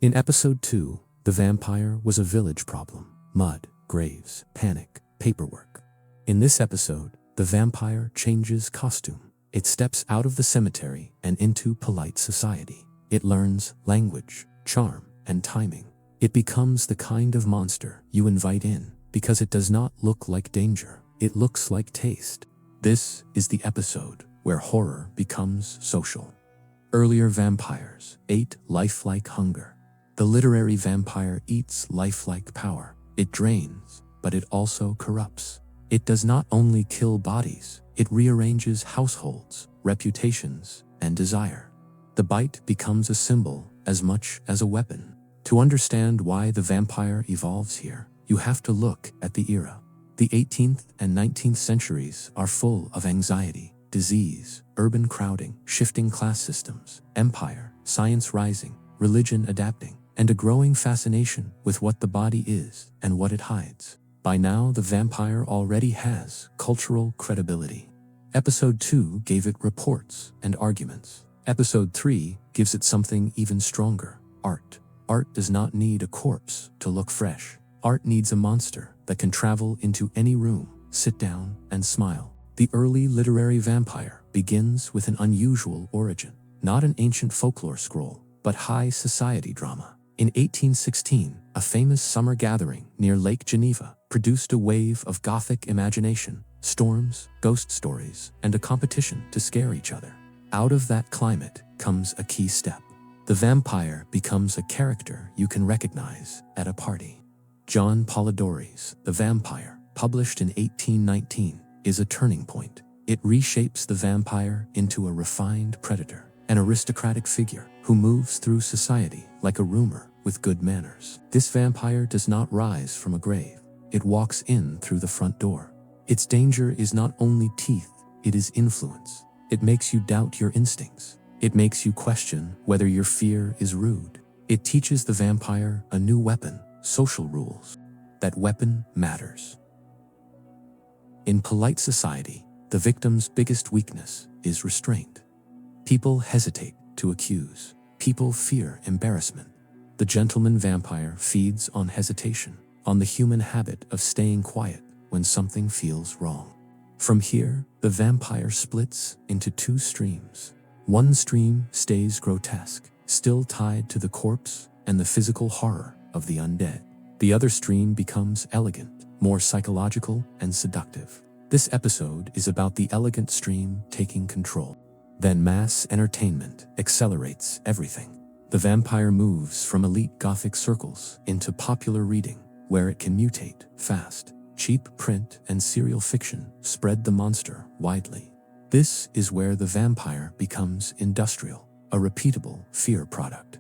In episode 2, the vampire was a village problem: mud, graves, panic, paperwork. In this episode, the vampire changes costume. It steps out of the cemetery and into polite society. It learns language, charm, and timing. It becomes the kind of monster you invite in because it does not look like danger. It looks like taste. This is the episode where horror becomes social. Earlier vampires ate lifelike hunger. The literary vampire eats lifelike power. It drains, but it also corrupts. It does not only kill bodies, it rearranges households, reputations, and desire. The bite becomes a symbol as much as a weapon. To understand why the vampire evolves here, you have to look at the era. The 18th and 19th centuries are full of anxiety, disease, urban crowding, shifting class systems, empire, science rising, religion adapting, and a growing fascination with what the body is and what it hides. By now, the vampire already has cultural credibility. Episode 2 gave it reports and arguments. Episode 3 gives it something even stronger: art. Art does not need a corpse to look fresh. Art needs a monster that can travel into any room, sit down, and smile. The early literary vampire begins with an unusual origin, not an ancient folklore scroll, but high society drama. In 1816, a famous summer gathering near Lake Geneva produced a wave of Gothic imagination, storms, ghost stories, and a competition to scare each other. Out of that climate comes a key step. The vampire becomes a character you can recognize at a party. John Polidori's The Vampire, published in 1819, is a turning point. It reshapes the vampire into a refined predator, an aristocratic figure who moves through society like a rumor with good manners. This vampire does not rise from a grave. It walks in through the front door. Its danger is not only teeth, it is influence. It makes you doubt your instincts. It makes you question whether your fear is rude. It teaches the vampire a new weapon: social rules. That weapon matters. In polite society, the victim's biggest weakness is restraint. People hesitate to accuse. People fear embarrassment. The gentleman vampire feeds on hesitation, on the human habit of staying quiet when something feels wrong. From here, the vampire splits into two streams. One stream stays grotesque, still tied to the corpse and the physical horror of the undead. The other stream becomes elegant, more psychological and seductive. This episode is about the elegant stream taking control. Then mass entertainment accelerates everything. The vampire moves from elite Gothic circles into popular reading, where it can mutate fast. Cheap print and serial fiction spread the monster widely. This is where the vampire becomes industrial, a repeatable fear product.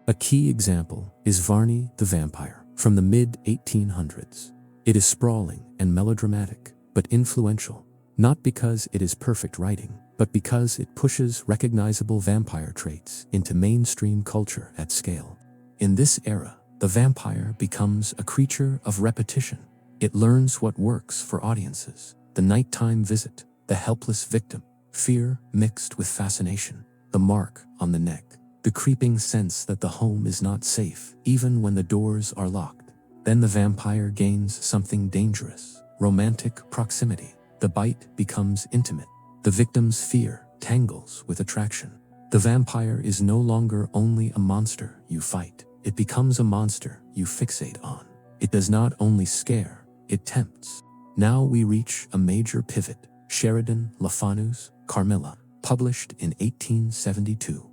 A key example is Varney the Vampire from the mid-1800s. It is sprawling and melodramatic, but influential, not because it is perfect writing, but because it pushes recognizable vampire traits into mainstream culture at scale. In this era, the vampire becomes a creature of repetition. It learns what works for audiences: the nighttime visit, the helpless victim, fear mixed with fascination, the mark on the neck, the creeping sense that the home is not safe even when the doors are locked. Then the vampire gains something dangerous: romantic proximity. The bite becomes intimate. The victim's fear tangles with attraction. The vampire is no longer only a monster you fight. It becomes a monster you fixate on. It does not only scare, it tempts. Now we reach a major pivot. Sheridan Le Fanu's Carmilla, published in 1872.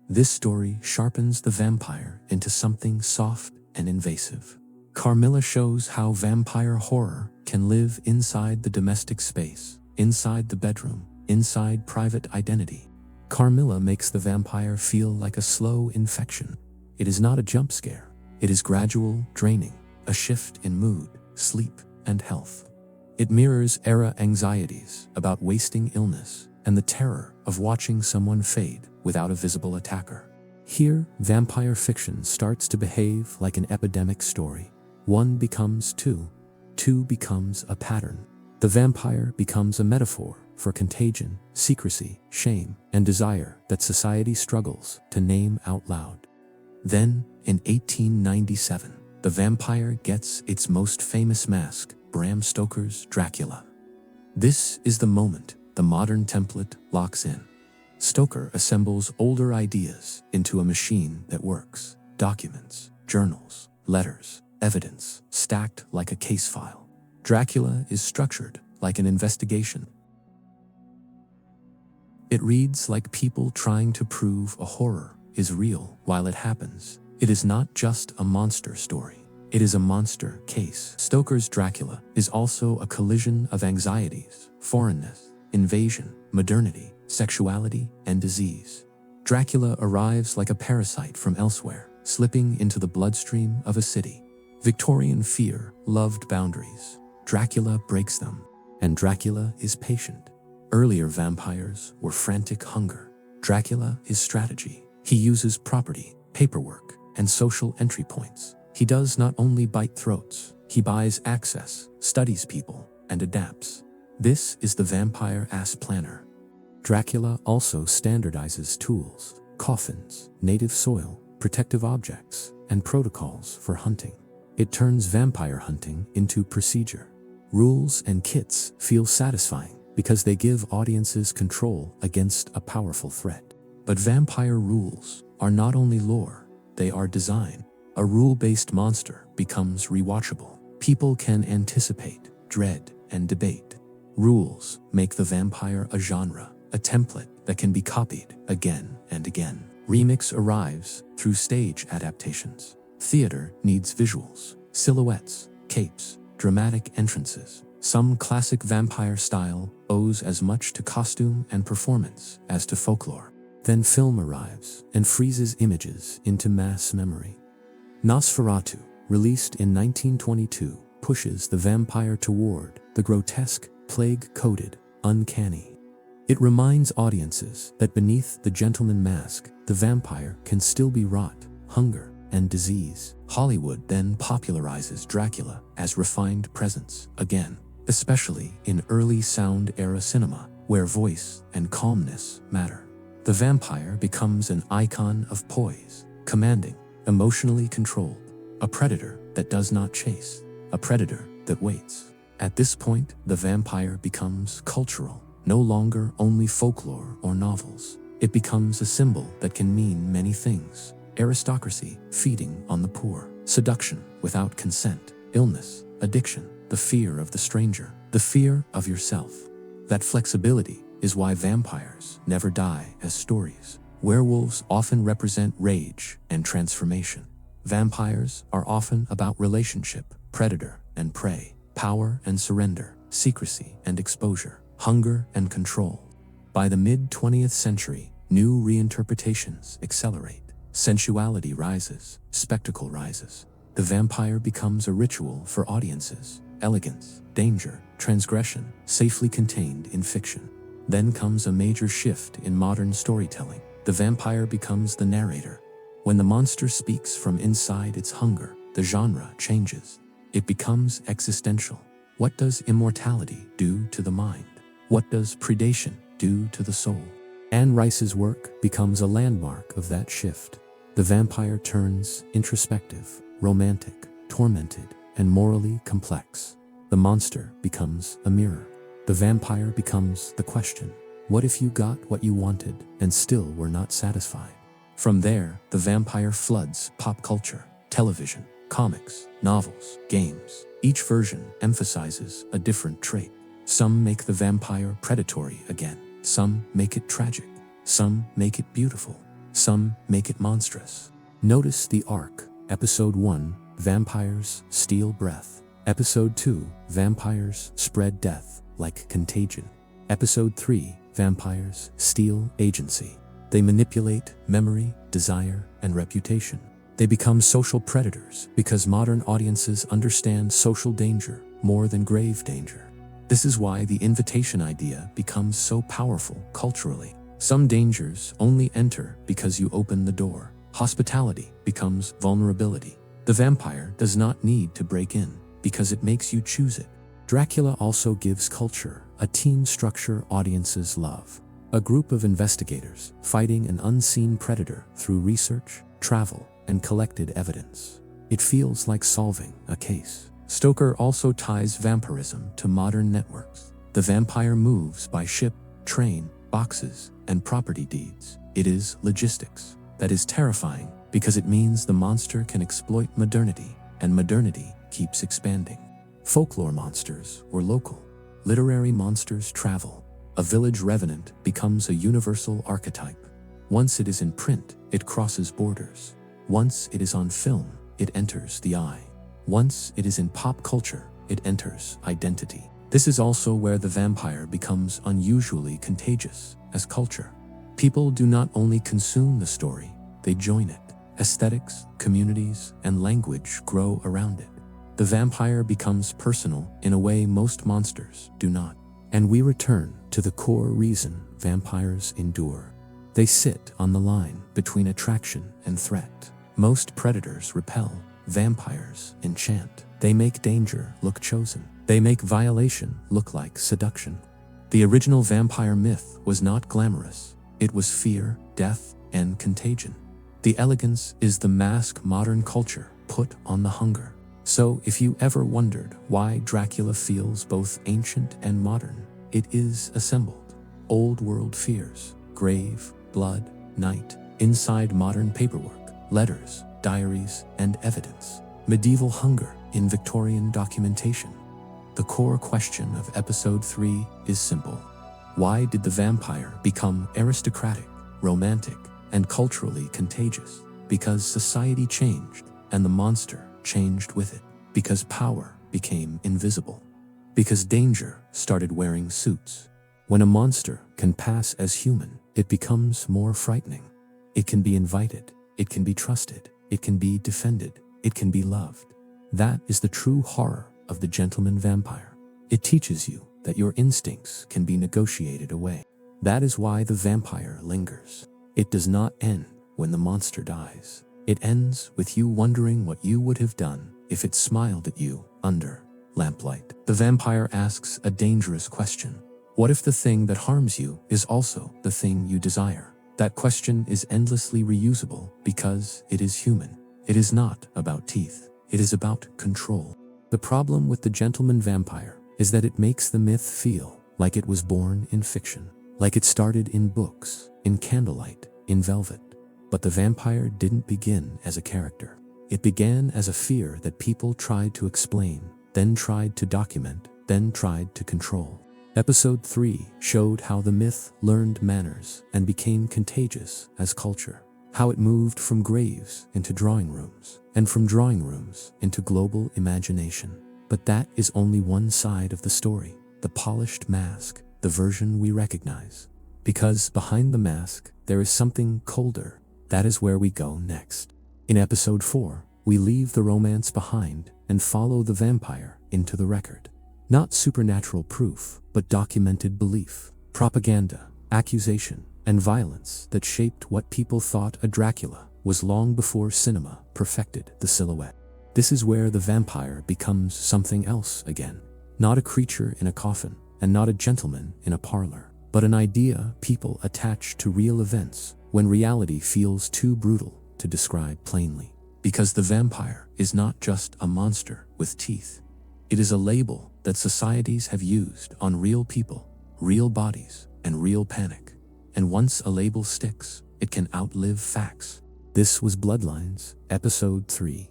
This story sharpens the vampire into something soft and invasive. Carmilla shows how vampire horror can live inside the domestic space, inside the bedroom, inside private identity. Carmilla makes the vampire feel like a slow infection. It is not a jump scare. It is gradual, draining, a shift in mood, sleep, and health. It mirrors era anxieties about wasting illness and the terror of watching someone fade without a visible attacker. Here, vampire fiction starts to behave like an epidemic story. One becomes two. Two becomes a pattern. The vampire becomes a metaphor for contagion, secrecy, shame, and desire that society struggles to name out loud. Then, In 1897, the vampire gets its most famous mask, Bram Stoker's Dracula. This is the moment the modern template locks in. Stoker assembles older ideas into a machine that works. Documents, journals, letters, evidence, stacked like a case file. Dracula is structured like an investigation. It reads like people trying to prove a horror is real while it happens. It is not just a monster story. It is a monster case. Stoker's Dracula is also a collision of anxieties, foreignness, invasion, modernity, sexuality, and disease. Dracula arrives like a parasite from elsewhere, slipping into the bloodstream of a city. Victorian fear loved boundaries. Dracula breaks them, and Dracula is patient. Earlier vampires were frantic hunger. Dracula is strategy. He uses property, paperwork, and social entry points. He does not only bite throats, he buys access, studies people, and adapts. This is the vampire ass planner. Dracula also standardizes tools, coffins, native soil, protective objects, and protocols for hunting. It turns vampire hunting into procedure. Rules and kits feel satisfying because they give audiences control against a powerful threat. But vampire rules are not only lore, they are design. A rule-based monster becomes rewatchable. People can anticipate, dread, and debate. Rules make the vampire a genre, a template that can be copied again and again. Remix arrives through stage adaptations. Theater needs visuals, silhouettes, capes, dramatic entrances. Some classic vampire style owes as much to costume and performance as to folklore. Then film arrives and freezes images into mass memory. Nosferatu, released in 1922, pushes the vampire toward the grotesque, plague-coated, uncanny. It reminds audiences that beneath the gentleman mask, the vampire can still be rot, hunger, and disease. Hollywood then popularizes Dracula as refined presence again, especially in early sound era cinema, where voice and calmness matter. The vampire becomes an icon of poise, commanding, emotionally controlled, a predator that does not chase, a predator that waits. At this point, the vampire becomes cultural, no longer only folklore or novels. It becomes a symbol that can mean many things. Aristocracy feeding on the poor, seduction without consent, illness, addiction, the fear of the stranger, the fear of yourself. That flexibility is why vampires never die as stories. Werewolves often represent rage and transformation. Vampires are often about relationship, predator and prey, power and surrender, secrecy and exposure, hunger and control. By the mid-20th century, new reinterpretations accelerate. Sensuality rises, spectacle rises. The vampire becomes a ritual for audiences. Elegance, danger, transgression, safely contained in fiction. Then comes a major shift in modern storytelling. The vampire becomes the narrator. When the monster speaks from inside its hunger, the genre changes. It becomes existential. What does immortality do to the mind? What does predation do to the soul? Anne Rice's work becomes a landmark of that shift. The vampire turns introspective, romantic, tormented, and morally complex. The monster becomes a mirror. The vampire becomes the question. What if you got what you wanted and still were not satisfied? From there, the vampire floods pop culture, television, comics, novels, games. Each version emphasizes a different trait. Some make the vampire predatory again. Some make it tragic. Some make it beautiful. Some make it monstrous. Notice the arc. Episode 1, vampires steal breath. Episode 2, vampires spread death like contagion. Episode 3, vampires steal agency. They manipulate memory, desire, and reputation. They become social predators because modern audiences understand social danger more than grave danger. This is why the invitation idea becomes so powerful culturally. Some dangers only enter because you open the door. Hospitality becomes vulnerability. The vampire does not need to break in because it makes you choose it. Dracula also gives culture a team structure audiences love. A group of investigators fighting an unseen predator through research, travel, and collected evidence. It feels like solving a case. Stoker also ties vampirism to modern networks. The vampire moves by ship, train, boxes, and property deeds. It is logistics that is terrifying because it means the monster can exploit modernity, and modernity keeps expanding. Folklore monsters were local. Literary monsters travel. A village revenant becomes a universal archetype. Once it is in print, it crosses borders. Once it is on film, it enters the eye. Once it is in pop culture, it enters identity. This is also where the vampire becomes unusually contagious as culture. People do not only consume the story, they join it. Aesthetics, communities, and language grow around it. The vampire becomes personal in a way most monsters do not. And we return to the core reason vampires endure. They sit on the line between attraction and threat. Most predators repel. Vampires enchant. They make danger look chosen. They make violation look like seduction. The original vampire myth was not glamorous. It was fear, death, and contagion. The elegance is the mask modern culture put on the hunger. So if you ever wondered why Dracula feels both ancient and modern, it is assembled. Old world fears, grave, blood, night, inside modern paperwork, letters, diaries, and evidence. Medieval hunger in Victorian documentation. The core question of episode 3 is simple. Why did the vampire become aristocratic, romantic, and culturally contagious? Because society changed, and the monster changed with it. Because power became invisible. Because danger started wearing suits. When a monster can pass as human, it becomes more frightening. It can be invited, it can be trusted, it can be defended, it can be loved. That is the true horror of the gentleman vampire. It teaches you that your instincts can be negotiated away. That is why the vampire lingers. It does not end when the monster dies. It ends with you wondering what you would have done if it smiled at you under lamplight. The vampire asks a dangerous question. What if the thing that harms you is also the thing you desire? That question is endlessly reusable because it is human. It is not about teeth. It is about control. The problem with the gentleman vampire is that it makes the myth feel like it was born in fiction, like it started in books, in candlelight, in velvet. But the vampire didn't begin as a character. It began as a fear that people tried to explain, then tried to document, then tried to control. Episode 3 showed how the myth learned manners and became contagious as culture. How it moved from graves into drawing rooms, and from drawing rooms into global imagination. But that is only one side of the story, the polished mask, the version we recognize. Because behind the mask, there is something colder. That is where we go next. In episode 4, we leave the romance behind and follow the vampire into the record. Not supernatural proof, but documented belief, propaganda, accusation, and violence that shaped what people thought a Dracula was long before cinema perfected the silhouette. This is where the vampire becomes something else again. Not a creature in a coffin, and not a gentleman in a parlor, but an idea people attach to real events when reality feels too brutal to describe plainly. Because the vampire is not just a monster with teeth. It is a label that societies have used on real people, real bodies, and real panic. And once a label sticks, it can outlive facts. This was Bloodlines, episode 3.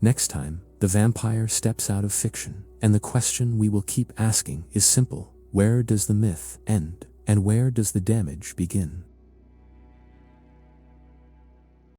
Next time, the vampire steps out of fiction, and the question we will keep asking is simple. Where does the myth end, and where does the damage begin?